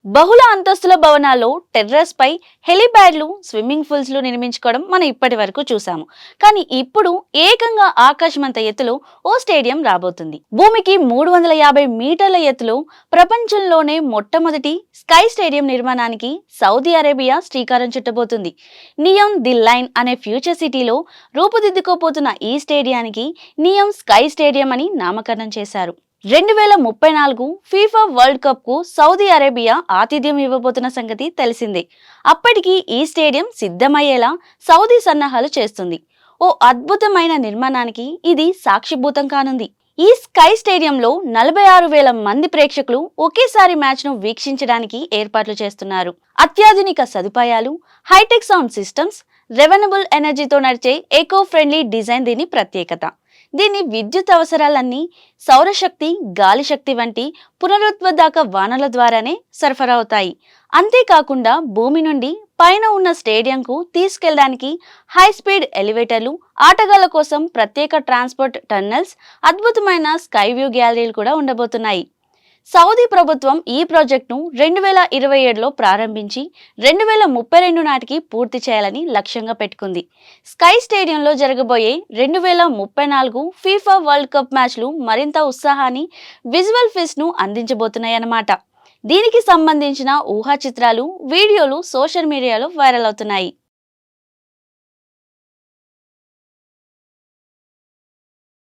బహుళ అంతస్తుల భవనాల్లో టెర్రస్ పై హెలిప్యాడ్లు, swimming pools లు నిర్మించుకోవడం మనం ఇప్పటి వరకు చూసాము. కానీ ఇప్పుడు ఏకంగా ఆకాశమంత ఎత్తులో ఓ స్టేడియం రాబోతుంది. భూమికి 350 మీటర్ల ఎత్తులో ప్రపంచంలోనే మొట్టమొదటి స్కై స్టేడియం నిర్మాణానికి సౌదీ అరేబియా శ్రీకారం చుట్టబోతుంది. నియం ది లైన్ అనే ఫ్యూచర్ సిటీలో రూపుదిద్దుకోబోతున్న ఈ స్టేడియానికి నియం స్కై స్టేడియం అని నామకరణం చేశారు. 2034 ఫీఫా వరల్డ్ కప్ కు సౌదీ అరేబియా ఆతిథ్యం ఇవ్వబోతున్న సంగతి తెలిసిందే. అప్పటికి ఈ స్టేడియం సిద్ధమయ్యేలా సౌదీ సన్నాహాలు చేస్తుంది. ఓ అద్భుతమైన నిర్మాణానికి ఇది సాక్షిభూతం కానుంది. ఈ స్కై స్టేడియంలో 46,000 మంది ప్రేక్షకులు ఒకేసారి మ్యాచ్ ను వీక్షించడానికి ఏర్పాట్లు చేస్తున్నారు. అత్యాధునిక సదుపాయాలు, హైటెక్ సౌండ్ సిస్టమ్స్, రెవెనబుల్ ఎనర్జీతో నడిచే ఎకో ఫ్రెండ్లీ డిజైన్ దీని ప్రత్యేకత. దీని విద్యుత్ అవసరాలన్నీ సౌరశక్తి, గాలి శక్తి వంటి పునరుత్పాదక వనరుల ద్వారానే సరఫరా అవుతాయి. అంతేకాకుండా భూమి నుండి పైన ఉన్న స్టేడియంకు తీసుకెళ్లడానికి హై స్పీడ్ ఎలివేటర్లు, ఆటగాళ్ల కోసం ప్రత్యేక ట్రాన్స్పోర్ట్ టన్నెల్స్, అద్భుతమైన స్కై వ్యూ గ్యాలరీలు కూడా ఉండబోతున్నాయి. సౌదీ ప్రభుత్వం ఈ ప్రాజెక్టును 2027లో ప్రారంభించి 2032 నాటికి పూర్తి చేయాలని లక్ష్యంగా పెట్టుకుంది. స్కై స్టేడియంలో జరగబోయే 2034 ఫీఫా వరల్డ్ కప్ మ్యాచ్లు మరింత ఉత్సాహాన్ని, విజువల్ ఫీస్ట్ ను అందించబోతున్నాయన్నమాట. దీనికి సంబంధించిన ఊహా చిత్రాలు, వీడియోలు సోషల్ మీడియాలో వైరల్ అవుతున్నాయి.